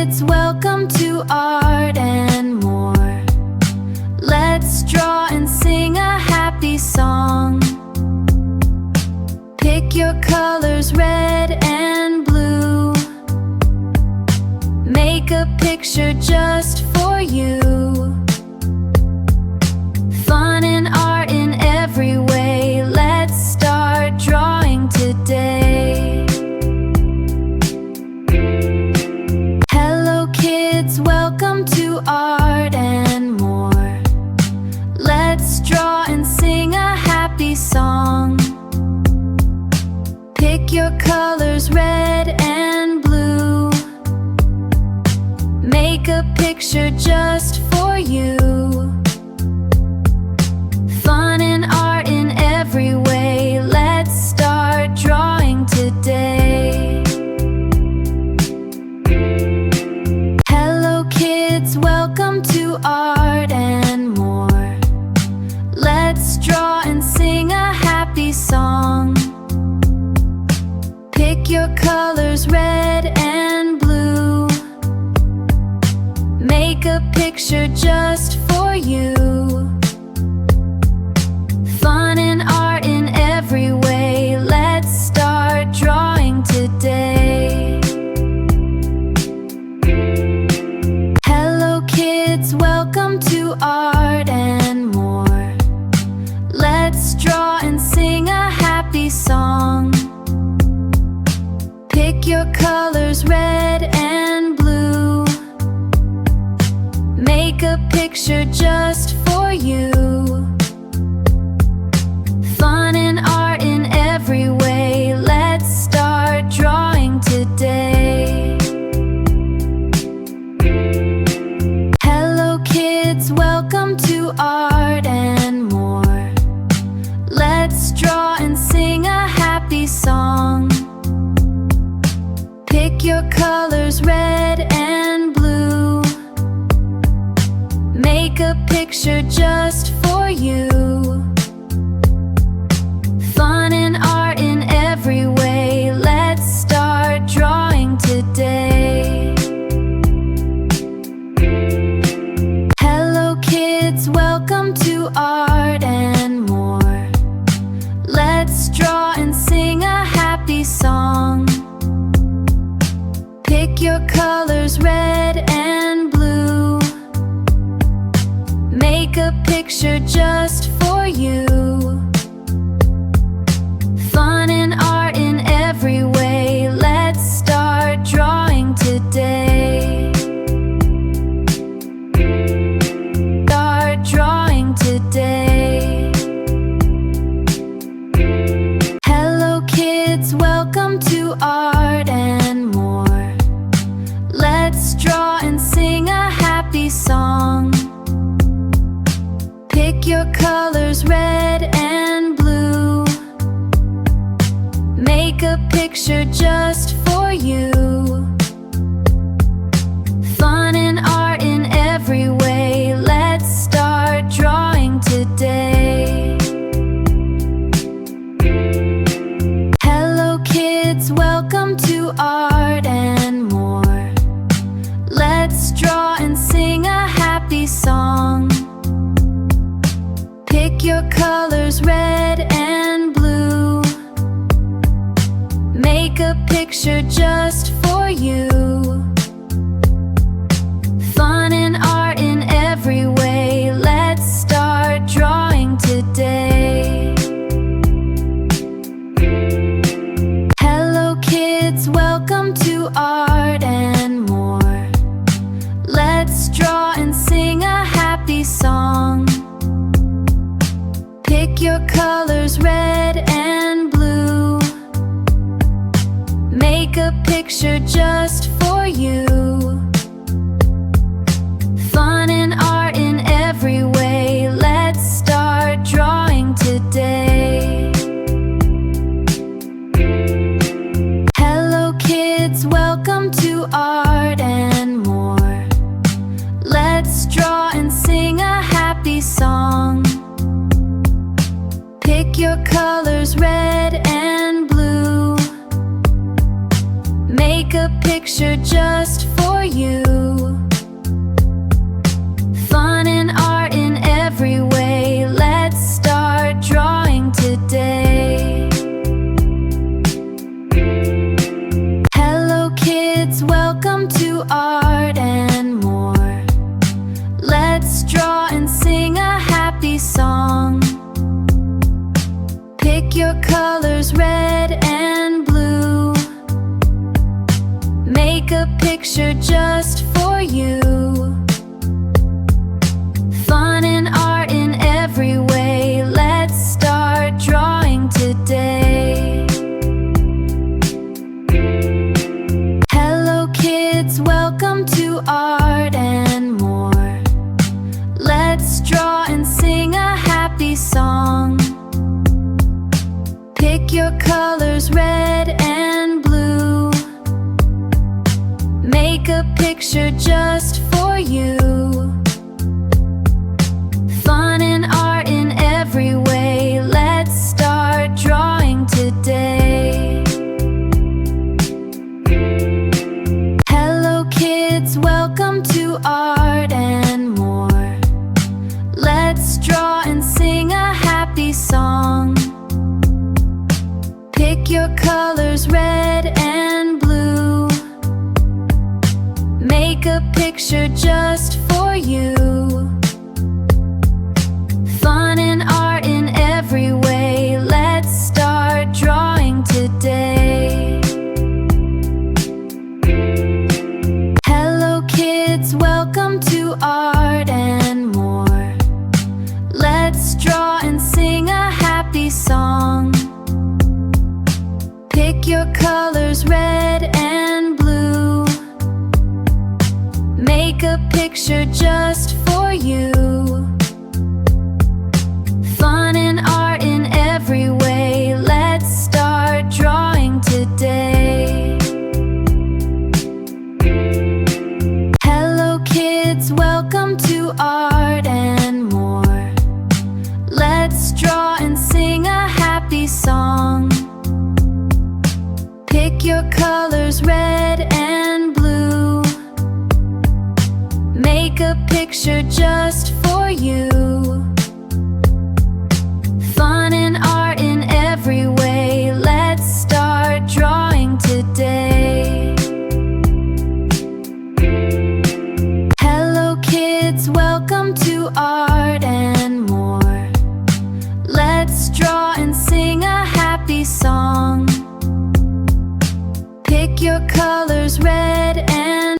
kids, welcome to Art and More. Let's draw and sing a happy song. Pick your colors, red and blue. Make a picture just for you. Fun and art in every way. Let's start drawing today. Hello kids, welcome to Art and More. Let's draw and sing a happy song. Pick your colors, red and blue. Make a picture just for you. Fun and art in every way. Let's start drawing today. Hello kids, welcome to Art and More. Let's draw and sing a happy song. Pick your colors, red and blue. Make a picture just for you. Fun and art in every way. Let's start drawing today. Hello kids, welcome to Art and More. Let's draw and sing a happy song. Pick your colors, red and blue. Make a picture just for you. Fun and art in every way. Let's start drawing today. Hello kids, welcome to Art and More. Let's draw and sing a happy song. Pick your colors, red and blue. Make a picture just for you. Fun and art in every way. Let's start drawing today. Hello kids, welcome to Art and More. Let's draw and sing a happy song. Pick your colors, red and blue. Make a picture just for you. Fun and art in every way. Let's start drawing today. Start drawing today. Hello kids, welcome to Art and More. Let's draw and sing a happy song. Pick your colors, red and blue. Make a picture just for you. Fun and art in every way. Let's start drawing today. Hello kids, welcome to Art and More. Let's draw and sing a happy song. Pick your colors, red and blue. Make a picture just for you. Fun and art in every way. Let's start drawing today. Hello kids, welcome to Art and More. Let's draw and sing a happy song. Pick your colors, red and blue. Make a picture just for you. Fun and art in every way. Let's start drawing today. Hello kids, welcome to Art and More. Let's draw and sing a happy song. Pick your colors, red and blue. Make a picture picture just for you. Fun and art in every way. Let's start drawing today. Hello kids, welcome to Art and More. Let's draw and sing a happy song. Pick your colors, red and blue. Make a picture just for you. Fun and art in every way. Let's start drawing today. Hello kids, welcome to Art and More. Let's draw and sing a happy song. Pick your colors, red and blue. Make a picture just for you. Fun and art in every way. Let's start drawing today. Hello kids, welcome to Art and More. Let's draw and sing a happy song. Pick your colors, red and blue. Make a picture just for you. Fun and art in every way. Let's start drawing today. Hello kids, welcome to Art and More. Let's draw and sing a happy song. Pick your colors, red and blue. Make a picture just for you. Fun and art in every way. Let's start drawing today. Hello kids, welcome to Art and More. Let's draw and sing a happy song. Pick your colors, red and blue. Make a picture just for you.